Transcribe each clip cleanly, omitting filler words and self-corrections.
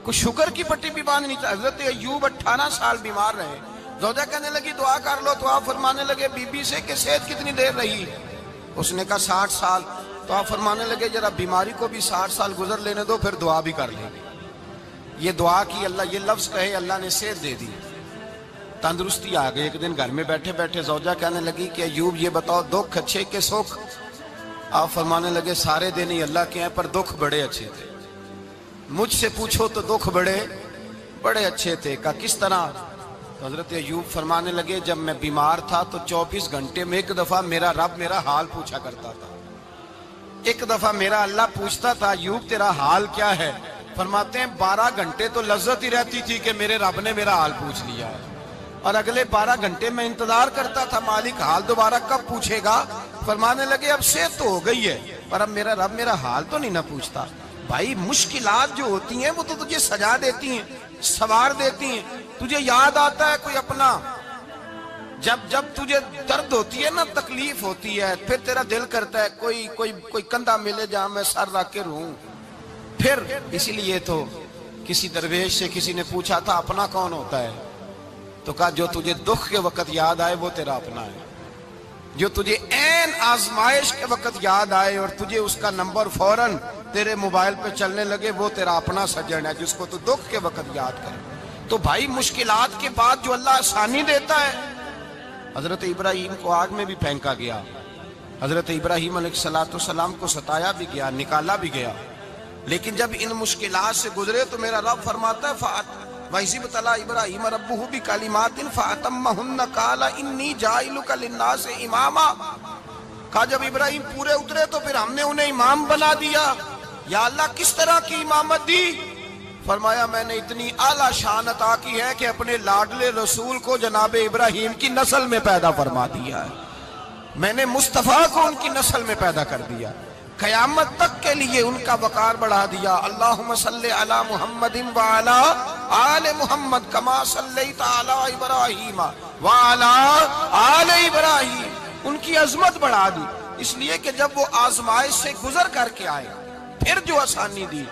کوئی شکر کی پٹی بھی باندھنی چاہیے۔ حضرت ایوب 18 سال بیمار رہے، زوجہ کہنے لگی دعا کر لو، تو آپ فرمانے لگے بی بی سے کہ صحت کتنی دیر رہی؟ اس نے کہا 60 سال۔ تو آپ فرمانے لگے ذرا بیماری کو بھی 60 سال گزر لینے دو، پھر دعا بھی کر لیں۔ یہ دعا کی، اللہ یہ لفظ کہے، اللہ نے صحت دے دی، تندرستی آ گئی۔ ایک دن گھر میں بیٹھے بیٹھے زوجہ کہنے لگی کہ ایوب یہ بتاؤ دکھ اچھے کہ سکھ؟ آپ فرمانے لگے سارے دن ہی اللہ کے ہیں، پر دکھ بڑے اچھے تھے۔ مجھ سے پوچھو تو دکھ بڑے اچھے تھے۔ کہا کس طرح؟ تو حضرت ایوب فرمانے لگے جب میں بیمار تھا تو 24 گھنٹے میں ایک دفعہ میرا رب میرا حال پوچھا کرتا تھا۔ ایک دفعہ میرا اللہ پوچھتا تھا ایوب تیرا حال کیا ہے؟ فرماتے ہیں 12 گھنٹے تو لذت ہی رہتی تھی کہ میرے رب نے میرا حال پوچھ لیا ہے، اور اگلے 12 گھنٹے میں انتظار کرتا تھا مالک حال دوبارہ کب پوچھے گا۔ فرمانے لگے اب صحت تو ہو گئی ہے، پر اب میرا رب میرا حال تو نہیں نہ پوچھتا۔ بھائی مشکلات جو ہوتی ہیں وہ تو تجھے سجا دیتی ہیں، سوار دیتی ہیں۔ تجھے یاد آتا ہے کوئی اپنا، جب تجھے درد ہوتی ہے نا، تکلیف ہوتی ہے، پھر تیرا دل کرتا ہے کوئی کندھا ملے جہاں میں سر رکھ کے رہوں۔ پھر اسی لیے تو کسی درویش سے کسی نے پوچھا تھا اپنا کون ہوتا ہے؟ تو کہا جو تجھے دکھ کے وقت یاد آئے وہ تیرا اپنا ہے، جو تجھے عین آزمائش کے وقت یاد آئے اور تجھے اس کا نمبر فوراً تیرے موبائل پہ چلنے لگے وہ تیرا اپنا سجن ہے، جس کو تو دکھ کے وقت یاد کرے۔ تو بھائی مشکلات کے بعد جو اللہ آسانی دیتا ہے، حضرت ابراہیم کو آگ میں بھی پھینکا گیا، حضرت ابراہیم علیہ السلام کو ستایا بھی گیا، نکالا بھی گیا، لیکن جب ان مشکلات سے گزرے تو میرا رب فرماتا ہے وَإِذِ ابْتَلَىٰ إِبْرَاهِيمَ رَبُّهُ بِكَلِمَاتٍ فَأَتَمَّهُنَّ قَالَ إِنِّي جَاعِلُكَ لِلنَّاسِ إِمَامًا۔ کہا جب ابراہیم پورے اترے تو پھر ہم نے انہیں امام بنا دیا۔ یا اللہ کس طرح کی امامت دی؟ فرمایا میں نے اتنی اعلیٰ شان عطا کی ہے کہ اپنے لاڈلے رسول کو جناب ابراہیم کی نسل میں پیدا فرما دیا ہے، میں نے مصطفیٰ کو ان کی نسل میں پیدا کر دیا، قیامت تک کے لیے ان کا وقار بڑھا دیا۔ اللہم صلی علی محمد وعلی آل محمد کما صلیت علی ابراہیم وعلی آل ابراہیم، ان کی عظمت بڑھا دی، اس لیے کہ جب وہ آزمائش سے گزر کر کے آئے پھر جو آسانی دی۔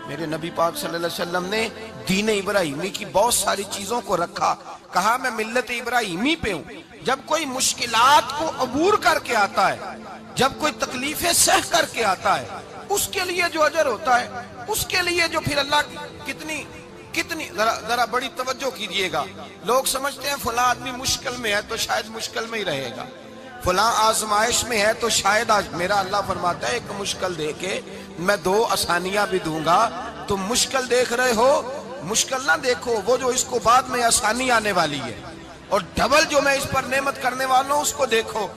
میرے نبی پاک صلی اللہ علیہ وسلم نے دین ابراہیمی کی بہت ساری چیزوں کو رکھا، کہا میں ملت ابراہیمی پہ ہوں۔ جب کوئی مشکلات کو عبور کر کے آتا ہے، جب کوئی تکلیفیں سہ کر کے آتا ہے، اس کے لیے جو اجر ہوتا ہے، اس کے لیے جو پھر اللہ کتنی ذرا بڑی توجہ کیجئے گا۔ لوگ سمجھتے ہیں فلاں آدمی مشکل میں ہے تو شاید مشکل میں ہی رہے گا، فلاں آزمائش میں ہے تو شاید میرا اللہ فرماتا ہے ایک مشکل دے کے میں 2 آسانیاں بھی دوں گا۔ تم مشکل دیکھ رہے ہو، مشکل نہ دیکھو، وہ جو اس کو بعد میں آسانی آنے والی ہے، اور ڈبل جو میں اس پر نعمت کرنے والا ہوں اس کو دیکھو۔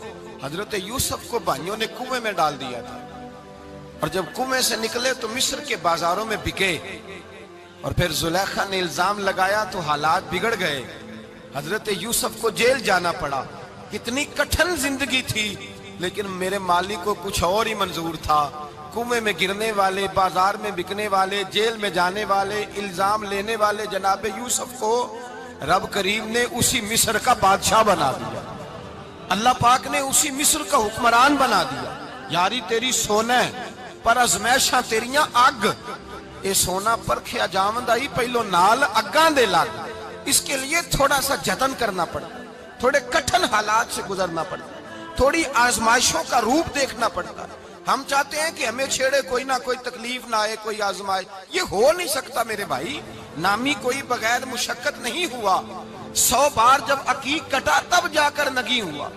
حضرت یوسف کو بھائیوں نے کنویں میں ڈال دیا تھا، اور جب کنویں سے نکلے تو مصر کے بازاروں میں بکے، اور پھر زلیخا نے الزام لگایا تو حالات بگڑ گئے، حضرت یوسف کو جیل جانا پڑا۔ کتنی کٹھن زندگی تھی، لیکن میرے مالک کو کچھ اور ہی منظور تھا۔ کنویں میں گرنے والے، بازار میں بکنے والے، جیل میں جانے والے، الزام لینے والے جناب یوسف کو رب کریم نے اسی مصر کا بادشاہ بنا دیا، اللہ پاک نے اسی مصر کا حکمران بنا دیا۔ یاری تیری سونا پر ازمیشاں تیریاں اگ، اے سونا پرکھیا جاوندائی پہلو نال اگاں دے لگ۔ اس کے لیے تھوڑا سا جتن کرنا پڑتا، تھوڑے کٹھن حالات سے گزرنا پڑتا، تھوڑی آزمائشوں کا روپ دیکھنا پڑتا۔ ہم چاہتے ہیں کہ ہمیں چھیڑے کوئی نہ کوئی تکلیف نہ آئے، کوئی آزمائش، یہ ہو نہیں سکتا میرے بھائی۔ نامی کوئی بغیر مشقت نہیں ہوا، 100 بار جب عقیق کٹا تب جا کر نگی ہوا۔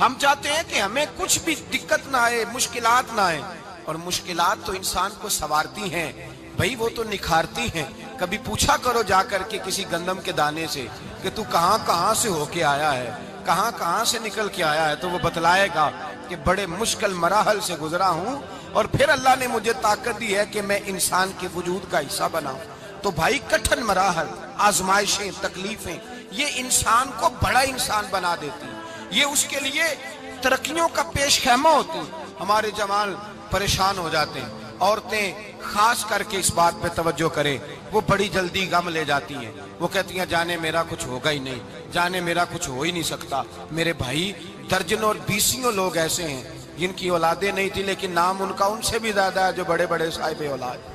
ہم چاہتے ہیں کہ ہمیں کچھ بھی دقت نہ آئے، مشکلات نہ آئے، اور مشکلات تو انسان کو سنوارتی ہیں بھائی، وہ تو نکھارتی ہیں۔ کبھی پوچھا کرو جا کر کے کسی گندم کے دانے سے کہ تو کہاں سے ہو کے آیا ہے، کہاں سے نکل کے آیا ہے، تو وہ بتلائے گا کہ بڑے مشکل مراحل سے گزرا ہوں، اور پھر اللہ نے مجھے طاقت دی ہے کہ میں انسان کے وجود کا حصہ بناؤں۔ تو بھائی کٹھن مراحل، آزمائشیں، تکلیفیں، یہ انسان کو بڑا انسان بنا دیتی ہیں، یہ اس کے لیے ترقیوں کا پیش خیمہ ہوتی ہیں۔ ہمارے جوان پریشان ہو جاتے ہیں، عورتیں خاص کر کے اس بات پہ توجہ کریں، وہ بڑی جلدی غم لے جاتی ہیں، وہ کہتی ہیں جانے میرا کچھ ہوگا ہی نہیں، جانے میرا کچھ ہو ہی نہیں سکتا۔ میرے بھائی درجنوں اور بیسیوں لوگ ایسے ہیں جن کی اولادیں نہیں تھی، لیکن نام ان کا ان سے بھی زیادہ ہے جو بڑے بڑے صاحب اولاد۔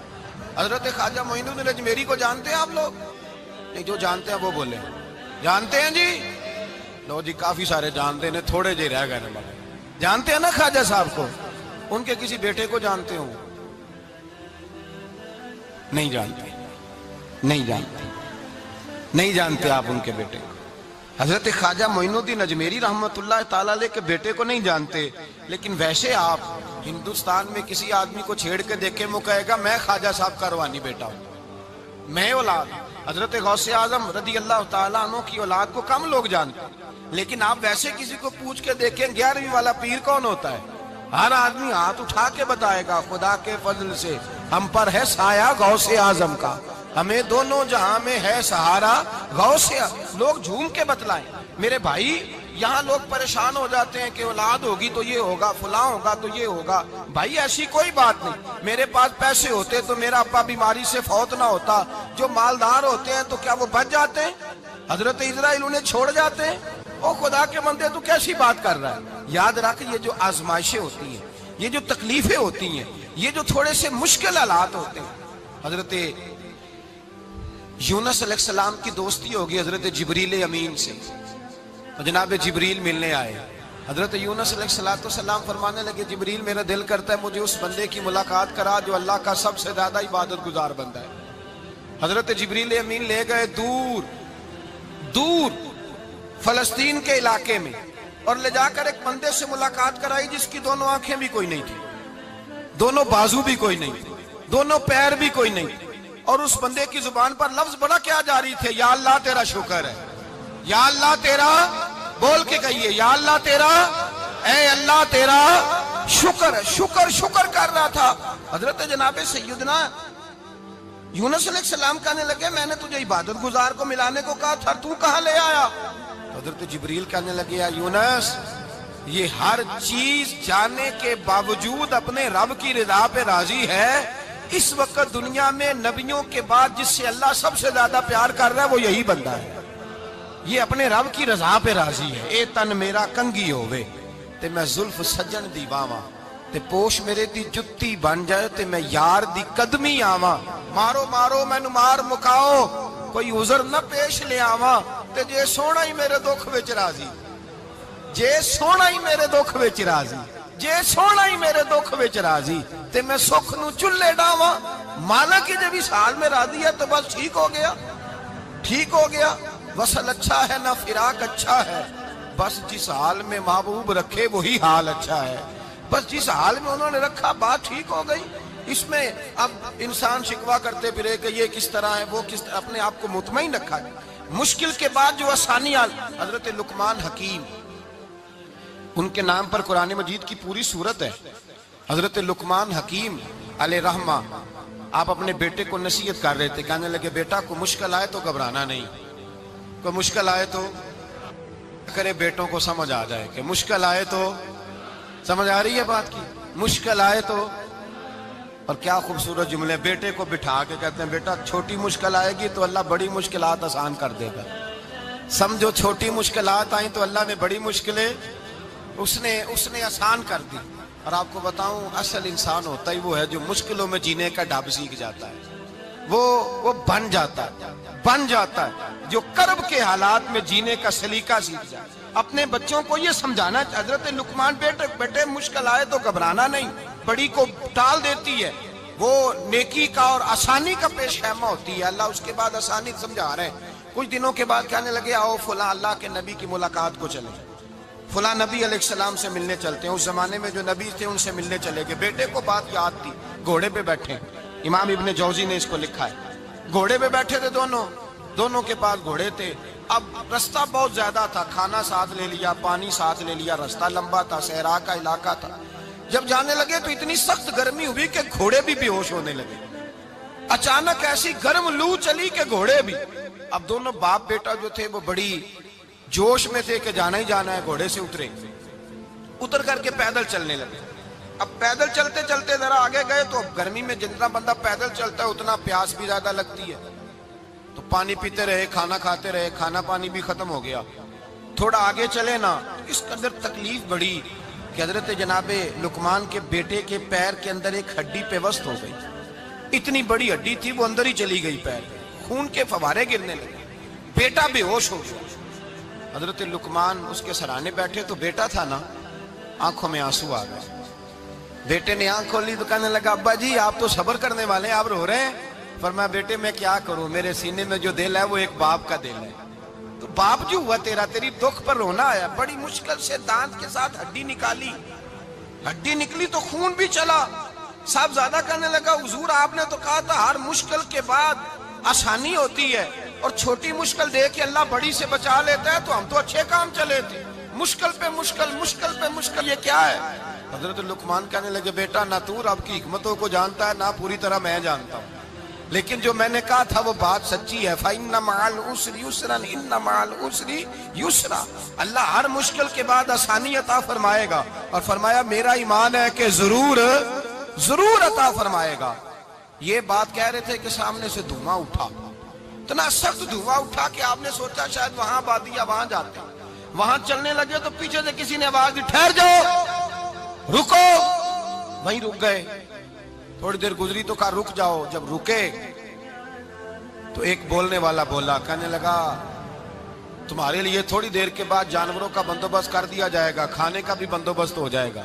حضرت خواجہ معین الدین اجمیری کو جانتے ہیں آپ لوگ؟ نہیں، جو جانتے ہیں وہ بولیں۔ جانتے ہیں جی؟ لو جی، کافی سارے جانتے ہیں، تھوڑے جی رہ گئے نا۔ جانتے ہیں نا خواجہ صاحب کو؟ ان کے کسی بیٹے کو جانتے ہوں؟ نہیں جانتے، نہیں جانتے، نہیں جانتے آپ ان کے بیٹے کو۔ حضرت خواجہ معین الدین اجمیری رحمت اللہ تعالیٰ علیہ کے بیٹے کو نہیں جانتے، لیکن ویسے آپ ہندوستان میں کسی آدمی کو چھیڑ کے دیکھیں، وہ کہے گا میں خواجہ صاحب کا روحانی بیٹا ہوں، میں اولاد۔ حضرت غوث اعظم رضی اللہ تعالیٰ عنہ کی اولاد کو کم لوگ جانتے ہیں، لیکن آپ ویسے کسی کو پوچھ کے دیکھیں 11ویں والا پیر کون ہوتا ہے، ہر آدمی ہاتھ اٹھا کے بتائے گا خدا کے فضل سے ہم پر ہے سایہ غوث اعظم کا، ہمیں دونوں جہاں میں ہے سہارا غوث اعظم۔ لوگ جھوم کے بتلائیں۔ میرے بھائی، یہاں لوگ پریشان ہو جاتے ہیں کہ اولاد ہوگی تو یہ ہوگا، فلاں ہوگا تو یہ ہوگا۔ بھائی ایسی کوئی بات نہیں۔ میرے پاس پیسے ہوتے تو میرا ابا بیماری سے فوت نہ ہوتا۔ جو مالدار ہوتے ہیں تو کیا وہ بچ جاتے ہیں؟ حضرت اسرائیل انہیں چھوڑ جاتے ہیں؟ او خدا کے بندے، تو کیسی بات کر رہا ہے؟ یاد رکھ، یہ جو آزمائشیں ہوتی ہیں، یہ جو تکلیفیں ہوتی ہیں، یہ جو تھوڑے سے مشکل حالات ہوتے ہیں۔ حضرت یونس علیہ السلام کی دوستی ہوگی حضرت جبریل امین سے، جناب جبریل ملنے آئے۔ حضرت یونس علیہ السلام فرمانے لگے جبریل میرا دل کرتا ہے مجھے اس بندے کی ملاقات کرا جو اللہ کا سب سے زیادہ عبادت گزار بندہ ہے۔ حضرت جبریل امین لے گئے دور دور فلسطین کے علاقے میں، اور لے جا کر ایک بندے سے ملاقات کرائی جس کی دونوں آنکھیں بھی کوئی نہیں تھی، دونوں بازو بھی کوئی نہیں تھی، دونوں پیر بھی کوئی نہیں تھی، اور اس بندے کی زبان پر لفظ بڑا کیا جاری تھے، یا اللہ تیرا شکر ہے، یا اللہ تیرا، بول کے کہیے، یا اللہ تیرا، اے اللہ تیرا شکر ہے۔ شکر شکر کر رہا تھا۔ حضرت جناب سیدنا یونس علیہ السلام کہنے لگے میں نے تجھے عبادت گزار کو ملانے کو کہا تھا، تو کہاں لے آیا؟ حضرت جبریل کہنے لگے یا یونس، یہ ہر چیز جانے کے باوجود اپنے رب کی رضا پہ راضی ہے۔ اس وقت دنیا میں نبیوں کے بعد جس سے اللہ سب سے زیادہ پیار کر رہا ہے وہ یہی بندہ ہے۔ یہ اپنے رب کی رضا پہ راضی ہے۔ اے تن میرا کنگی ہووے تے میں زلف سجن دی باواں، تے پوش میرے دی جتی بن جائے تے میں یار دی قدمی آواں، مارو مارو مینوں مار مکاؤ کوئی عذر نہ پیش لے آواں، تے جے سونا ہی میرے دکھ وچ راضی، جے سونا ہی میرے دکھ وچ راضی، جے سونا ہی میرے دکھ وچ راضی تے میں سکھ نو چلے ڈاواں۔ مانا کہ جب اس حال میں راضی ہے تو بس ٹھیک ہو گیا، ٹھیک ہو گیا۔ وصل اچھا ہے نہ فراق اچھا ہے، بس جس حال میں محبوب رکھے وہی حال اچھا ہے۔ بس جس حال میں انہوں نے رکھا بات ٹھیک ہو گئی۔ اس میں اب انسان شکوہ کرتے پھرے کہ یہ کس طرح ہے، وہ کس طرح، اپنے آپ کو مطمئن رکھا ہے۔ مشکل کے بعد جو آسانی حضرت لقمان حکیم، ان کے نام پر قرآن مجید کی پوری سورت ہے۔ حضرت لقمان حکیم علیہ رحمہ آپ اپنے بیٹے کو نصیحت کر رہے تھے، کہنے لگے بیٹا کو مشکل آئے تو گھبرانا نہیں، کوئی مشکل آئے تو کرے، بیٹوں کو سمجھ آ جائے کہ مشکل آئے تو، سمجھ آ رہی ہے بات کی، مشکل آئے تو۔ اور کیا خوبصورت جملے، بیٹے کو بٹھا کے کہتے ہیں بیٹا چھوٹی مشکل آئے گی تو اللہ بڑی مشکلات آسان کر دے گا، سمجھو چھوٹی مشکلات آئیں تو اللہ نے بڑی مشکلیں اس نے آسان کر دی۔ اور آپ کو بتاؤں اصل انسان ہوتا ہی وہ ہے جو مشکلوں میں جینے کا ڈھب سیکھ جاتا ہے، وہ بن جاتا ہے جو کرب کے حالات میں جینے کا سلیقہ سیکھ جائے۔ اپنے بچوں کو یہ سمجھانا، حضرت لقمان بیٹے مشکل آئے تو گھبرانا نہیں، بڑی کو ٹال دیتی ہے، وہ نیکی کا اور آسانی کا پیش خیمہ ہوتی ہے۔ اللہ اس کے بعد آسانی سمجھا رہے ہیں۔ کچھ دنوں کے بعد کہنے لگے آؤ فلاں اللہ کے نبی کی ملاقات کو چلیں، فلاں نبی علیہ السلام سے ملنے چلتے ہیں۔ اس زمانے میں جو نبی تھے ان سے ملنے چلے گئے۔ بیٹے کو بات یاد تھی، گھوڑے پہ بیٹھے، امام ابن جوزی نے اس کو لکھا ہے، گھوڑے پہ بیٹھے تھے دونوں کے پاس گھوڑے تھے۔ اب رستہ بہت زیادہ تھا، کھانا ساتھ لے لیا، پانی ساتھ لے لیا، رستہ لمبا تھا، صحرا کا علاقہ تھا۔ جب جانے لگے تو اتنی سخت گرمی ہوئی کہ گھوڑے بھی بے ہوش ہونے لگے۔ اچانک ایسی گرم لو چلی کہ گھوڑے بھی، اب دونوں باپ بیٹا جو تھے وہ بڑی جوش میں تھے کہ جانا ہی جانا ہے، گھوڑے سے اتر کر کے پیدل چلنے لگے۔ اب پیدل چلتے چلتے ذرا آگے گئے تو گرمی میں جتنا بندہ پیدل چلتا ہے اتنا پیاس بھی زیادہ لگتی ہے، تو پانی پیتے رہے، کھانا کھاتے رہے، کھانا پانی بھی ختم ہو گیا۔ تھوڑا آگے چلے نا، اس قدر تکلیف بڑی کہ حضرت جناب لقمان کے بیٹے کے پیر کے اندر ایک ہڈی پیوست ہو گئی۔ اتنی بڑی ہڈی تھی وہ اندر ہی چلی گئی پیر، خون کے فوارے گرنے لگے، بیٹا بے ہوش ہو گیا۔ حضرت لقمان اس کے سرانے بیٹھے تو بیٹا تھا نا، آنکھوں میں آنسو آ گئے۔ بیٹے نے آنکھ کھولی تو کہنے لگا ابا جی آپ تو صبر کرنے والے ہیں، آپ رو رہے ہیں؟ فرمایا بیٹے میں کیا کروں، میرے سینے میں جو دل ہے وہ ایک باپ کا دل ہے، تو باپ جو ہوا تیرا، تیری دکھ پر رونا آیا۔ بڑی مشکل سے دانت کے ساتھ ہڈی نکالی، ہڈی نکلی تو خون بھی چلا۔ صاحب زیادہ کہنے لگا حضور آپ نے تو کہا تھا ہر مشکل کے بعد آسانی ہوتی ہے، اور چھوٹی مشکل دیکھ کے اللہ بڑی سے بچا لیتا ہے، تو ہم تو اچھے کام چلے تھے، مشکل پہ مشکل، مشکل پہ مشکل، یہ کیا ہے؟ حضرت لقمان کہنے لگے بیٹا نہ تو رب کی حکمتوں کو جانتا ہے، نہ پوری طرح میں جانتا ہوں، لیکن جو میں نے کہا تھا وہ بات سچی ہے۔ فَإِنَّ مَعَ الْعُسْرِ يُسْرًا إِنَّ مَعَ الْعُسْرِ يُسْرًا، اللہ ہر مشکل کے بعد آسانی عطا فرمائے گا، اور فرمایا میرا ایمان ہے کہ ضرور ضرور عطا فرمائے گا۔ یہ بات کہہ رہے تھے کہ سامنے سے دھواں اٹھا، اتنا سخت دھواں اٹھا کہ آپ نے سوچا شاید وہاں بادیا وہاں جاتے، وہاں چلنے لگے تو پیچھے سے کسی نے آواز دی ٹھہر جاؤ، رکو، وہیں رک گئے۔ تھوڑی دیر گزری تو کہا رک جاؤ، جب رکے تو ایک بولنے والا بولا، کہنے لگا تمہارے لیے تھوڑی دیر کے بعد جانوروں کا بندوبست کر دیا جائے گا، کھانے کا بھی بندوبست ہو جائے گا،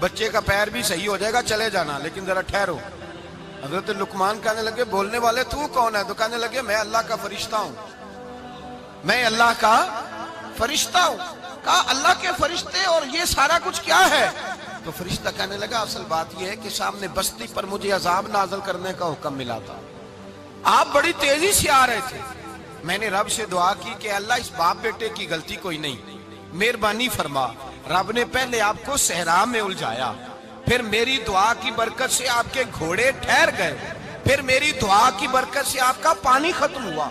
بچے کا پیر بھی صحیح ہو جائے گا، چلے جانا لیکن ذرا ٹھہرو۔ حضرت لقمان کہنے لگے بولنے والے تو کون ہے؟ تو کہنے لگے میں اللہ کا فرشتہ ہوں، میں اللہ کا فرشتہ ہوں۔ کہا اللہ کے فرشتے اور یہ سارا کچھ کیا ہے؟ تو فرشتہ کہنے لگا اصل بات یہ ہے کہ سامنے بستی پر مجھے عذاب نازل کرنے کا حکم ملا تھا، آپ بڑی تیزی سے آ رہے تھے، میں نے رب سے دعا کی کہ اللہ اس باپ بیٹے کی غلطی کوئی نہیں، مہربانی فرما۔ رب نے پہلے آپ کو صحرا میں الجھایا، پھر میری دعا کی برکت سے آپ کے گھوڑے ٹھہر گئے، پھر میری دعا کی برکت سے آپ کا پانی ختم ہوا،